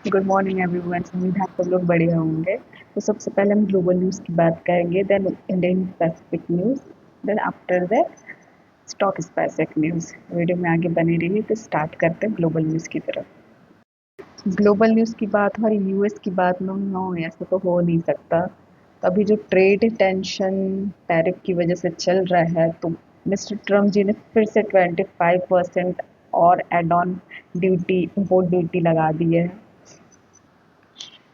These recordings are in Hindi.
Good morning everyone. उम्मीद है आप सब लोग बढ़िया होंगे। तो सबसे पहले हम ग्लोबल न्यूज़ की बात करेंगे, then Indian specific news, then after that stock specific news. Video में आगे बने रहिए। तो स्टार्ट करते हैं ग्लोबल न्यूज़ की तरफ। ग्लोबल न्यूज़ की बात और यूएस की बात में नो, ऐसा तो हो नहीं सकता। तो अभी जो ट्रेड टेंशन टैरिफ की वजह से चल रहा है, तो मिस्टर ट्रम्प जी ने फिर से 25% और add on duty, import duty लगा दी है।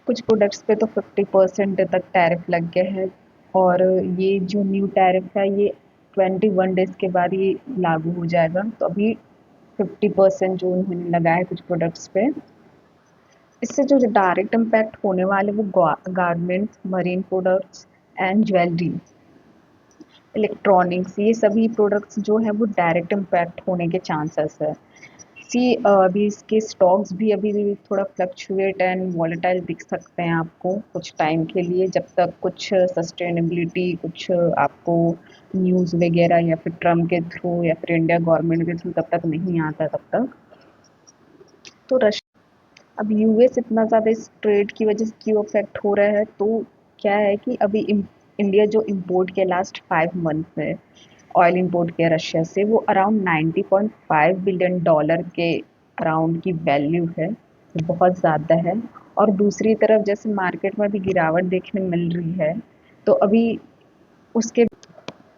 कुछ प्रोडक्ट्स पे तो 50% तक टैरिफ लग गए हैं। और ये जो न्यू टैरिफ है, ये 21 डेज़ के बाद ये लागू हो जाएगा। तो अभी 50% जो उन्होंने लगाया है कुछ प्रोडक्ट्स पे, इससे जो डायरेक्ट इम्पैक्ट होने वाले वो garments, marine products and jewellery, electronics, ये सभी प्रोडक्ट्स जो है वो डायरेक्ट इम्पैक्ट होने के चांसेस है। अभी इसके स्टॉक्स भी अभी थोड़ा फ्लक्चुएट एंड वॉलेटाइल दिख सकते हैं आपको कुछ टाइम के लिए, जब तक कुछ सस्टेनेबिलिटी, कुछ आपको न्यूज़ वगैरह या फिर ट्रम्प के थ्रू या फिर इंडिया गवर्नमेंट के थ्रू तब तक नहीं आता तब तक। तो रश अब यूएस इतना ज़्यादा इस ट्रेड की वजह से क्यों अफेक्ट हो रहा है, तो क्या है कि अभी इंडिया जो इम्पोर्ट के लास्ट 5 मंथ में ऑयल इंपोर्ट किया रशिया से, वो अराउंड 90.5 बिलियन डॉलर के अराउंड की वैल्यू है। तो बहुत ज़्यादा है। और दूसरी तरफ जैसे मार्केट में भी गिरावट देखने मिल रही है, तो अभी उसके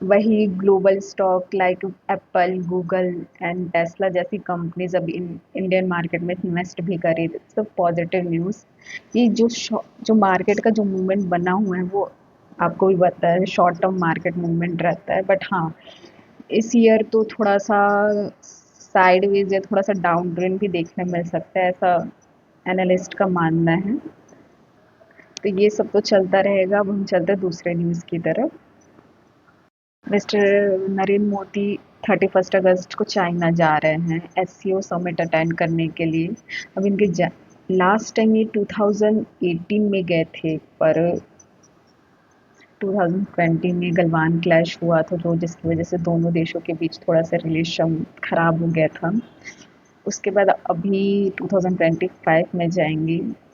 वही global stock like Apple, Google and Tesla जैसी कंपनीज अभी इंडियन मार्केट में इन्वेस्ट भी करी। सब पॉजिटिव न्यूज़। ये जो मार्केट का जो मूवमेंट बना हुआ है, वो आपको भी पता है शॉर्ट टर्म मार्केट मूवमेंट रहता है। बट हाँ, इस ईयर तो थोड़ा सा साइडवेज या थोड़ा सा डाउन ट्रेंड भी देखने मिल सकता है, ऐसा एनालिस्ट का मानना है। तो ये सब तो चलता रहेगा। अब हम चलते हैं दूसरे न्यूज़ की तरफ। मिस्टर नरेंद्र मोदी 31 अगस्त को चाइना जा रहे हैं एससीओ समिट अटेंड करने के लिए। अब इनके लास्ट टाइम ये 2018 में गए थे, पर 2020 में गलवान क्लैश हुआ था, जो जिसकी वजह से दोनों देशों के बीच थोड़ा सा रिलेशन ख़राब हो गया था। उसके बाद अभी 2025 में जाएंगे।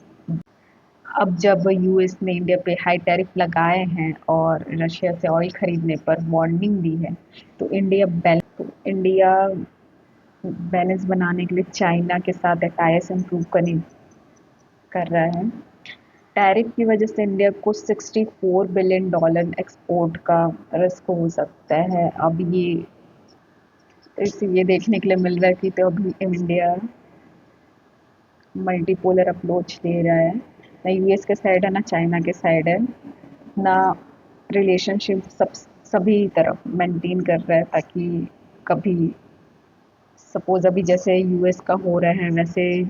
अब जब यूएस ने इंडिया पे हाई टैरिफ लगाए हैं और रशिया से ऑयल खरीदने पर वार्निंग दी है, तो इंडिया बैलेंस बनाने के लिए चाइना के साथ टाइज इम्प्रूव करने कर रहा है। टैरिफ की वजह से इंडिया को $64 बिलियन एक्सपोर्ट का रिस्क हो सकता है। अब ये देखने के लिए मिल रहा है कि तो अभी इंडिया मल्टीपोलर अप्रोच ले रहा है। ना यूएस के साइड है, ना चाइना के साइड है, ना रिलेशनशिप सभी तरफ मेंटेन कर रहा है, ताकि कभी सपोज अभी जैसे यूएस का हो रहा है, वैसे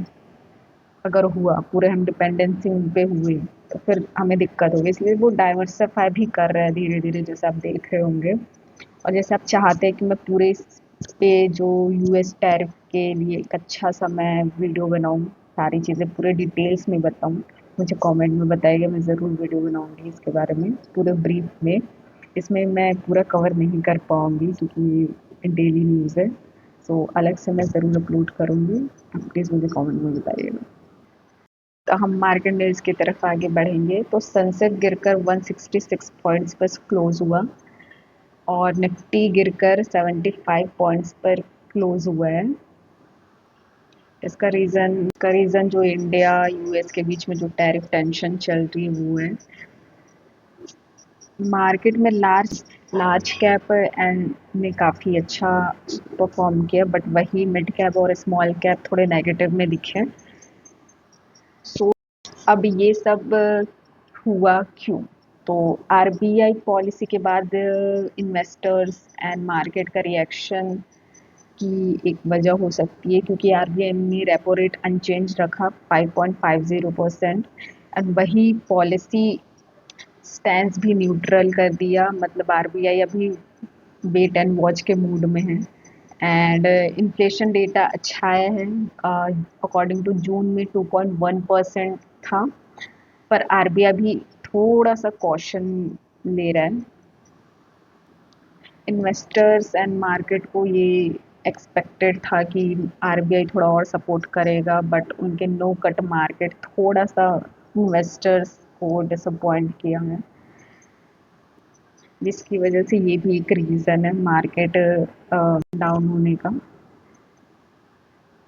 अगर हुआ पूरे हम डिपेंडेंसी उन पे हुए, तो फिर हमें दिक्कत होगी। इसलिए वो डाइवर्सिफाई भी कर रहा है धीरे धीरे, जैसे आप देख रहे होंगे। और जैसे आप चाहते हैं कि मैं पूरे इस पे जो यूएस टैरिफ के लिए एक अच्छा सा मैं वीडियो बनाऊँ, सारी चीज़ें पूरे डिटेल्स में बताऊँ, मुझे कमेंट में बताइएगा। मैं ज़रूर वीडियो बनाऊँगी इसके बारे में पूरे ब्रीफ में। इसमें मैं पूरा कवर नहीं कर पाऊँगी क्योंकि डेली न्यूज़ है। सो अलग से मैं ज़रूर अपलोड करूँगी। आप प्लीज़ मुझे कमेंट में बताइएगा। तो हम मार्केट न्यूज़ की तरफ आगे बढ़ेंगे। तो सेंसेक्स गिरकर 166 पॉइंट्स पर क्लोज हुआ और निफ्टी गिरकर 75 पॉइंट्स पर क्लोज हुआ है। इसका रीज़न जो इंडिया यूएस के बीच में जो टैरिफ टेंशन चल रही है वो है। मार्केट में लार्ज कैप एंड ने काफ़ी अच्छा परफॉर्म किया, बट वही मिड कैप और स्मॉल कैप थोड़े नेगेटिव में दिखे। सो अब ये सब हुआ क्यों? तो आरबीआई पॉलिसी के बाद इन्वेस्टर्स एंड मार्केट का रिएक्शन की एक वजह हो सकती है, क्योंकि आरबीआई ने रेपो रेट अनचेंज रखा 5.50%, एंड वही पॉलिसी स्टैंस भी न्यूट्रल कर दिया। मतलब आरबीआई अभी वेट एंड वॉच के मूड में है। एंड इन्फ्लेशन डेटा अच्छा आया है। अकॉर्डिंग टू जून में 2.1% था, पर आरबीआई भी थोड़ा सा कॉशन ले रहा है। इन्वेस्टर्स एंड मार्केट को ये एक्सपेक्टेड था कि आरबीआई थोड़ा और सपोर्ट करेगा, बट उनके नो कट मार्केट थोड़ा सा इन्वेस्टर्स को डिसअपॉइंट किया है, जिसकी वजह से ये भी एक रीज़न है मार्केट डाउन होने का।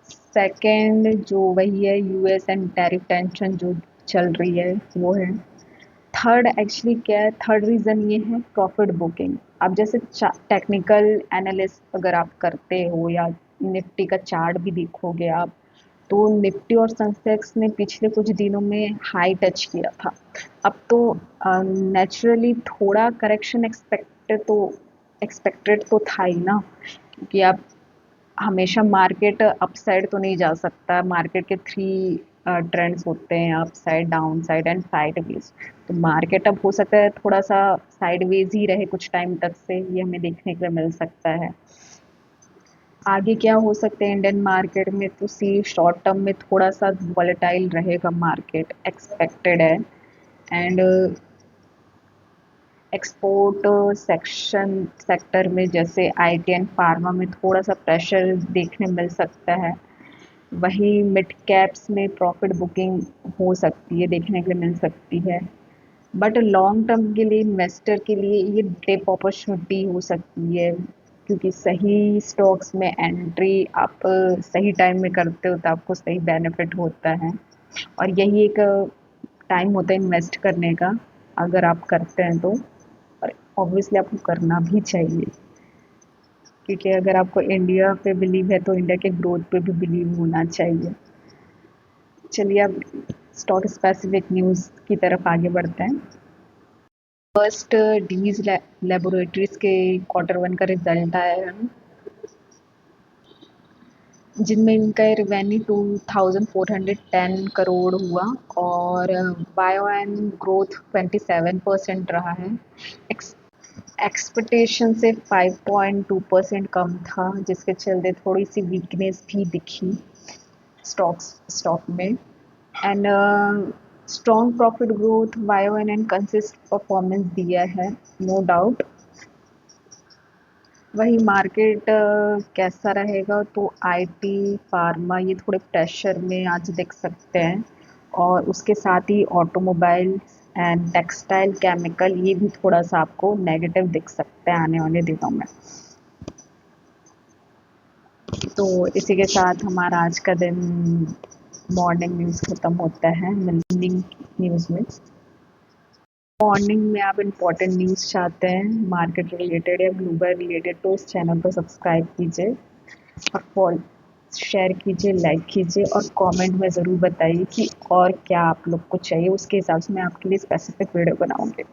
सेकंड जो वही है, यूएस एंड टैरिफ टेंशन जो चल रही है वो है। थर्ड एक्चुअली क्या है, थर्ड रीज़न ये है प्रॉफिट बुकिंग। अब जैसे टेक्निकल एनालिस्ट अगर आप करते हो या निफ्टी का चार्ट भी देखोगे आप, तो निफ्टी और सेंसेक्स ने पिछले कुछ दिनों में हाई टच किया था। अब तो नेचुरली थोड़ा करेक्शन एक्सपेक्टेड तो था ही ना, क्योंकि आप हमेशा मार्केट अपसाइड तो नहीं जा सकता। मार्केट के थ्री ट्रेंड्स होते हैं, up side, down side and sideways. तो मार्केट अब हो सकता है थोड़ा सा साइडवेज ही रहे कुछ टाइम तक, से ये हमें देखने को मिल सकता है। आगे क्या हो सकता है इंडियन मार्केट में, तो सी शॉर्ट टर्म में थोड़ा सा वॉलेटाइल रहेगा मार्केट, एक्सपेक्टेड है। एंड एक्सपोर्ट सेक्टर में जैसे आईटी एंड फार्मा में थोड़ा सा प्रेशर देखने मिल सकता है। वही मिड कैप्स में प्रॉफिट बुकिंग हो सकती है, देखने के लिए मिल सकती है। बट लॉन्ग टर्म के लिए इन्वेस्टर के लिए ये डिप अपॉर्चुनिटी हो सकती है, क्योंकि सही स्टॉक्स में एंट्री आप सही टाइम में करते हो तो आपको सही बेनिफिट होता है। और यही एक टाइम होता है इन्वेस्ट करने का, अगर आप करते हैं तो। और ऑब्वियसली आपको करना भी चाहिए, क्योंकि अगर आपको इंडिया पे बिलीव है तो इंडिया के ग्रोथ पे भी बिलीव होना चाहिए। चलिए अब स्टॉक स्पेसिफिक न्यूज़ की तरफ आगे बढ़ते हैं। फर्स्ट डीज लेबोरेटरीज के क्वार्टर 1 का रिजल्ट आया है, जिनमें इनका रेवेन्यू 2410 करोड़ हुआ और बायो एंड ग्रोथ 27% रहा है। एक्सपेक्टेशन से 5.2% कम था, जिसके चलते थोड़ी सी वीकनेस भी दिखी स्टॉक में। And strong profit growth, bio and consist performance दिया है, नो डाउट। वही मार्केट कैसा रहेगा, तो आईटी फार्मा ये थोड़े प्रेशर में आज देख सकते हैं, और उसके साथ ही ऑटोमोबाइल एंड टेक्सटाइल केमिकल ये भी थोड़ा सा आपको नेगेटिव दिख सकते हैं आने वाले दिनों में। तो इसी के साथ हमारा आज का दिन मॉर्निंग न्यूज़ ख़त्म होता है। इवनिंग न्यूज़ में, मॉर्निंग में आप इम्पोर्टेंट न्यूज़ चाहते हैं मार्केट रिलेटेड या ग्लोबल रिलेटेड, तो इस चैनल को सब्सक्राइब कीजिए और फॉलो, शेयर कीजिए, लाइक कीजिए और कमेंट में ज़रूर बताइए कि और क्या आप लोग को चाहिए, उसके हिसाब से मैं आपके लिए स्पेसिफिक वीडियो बनाऊंगी।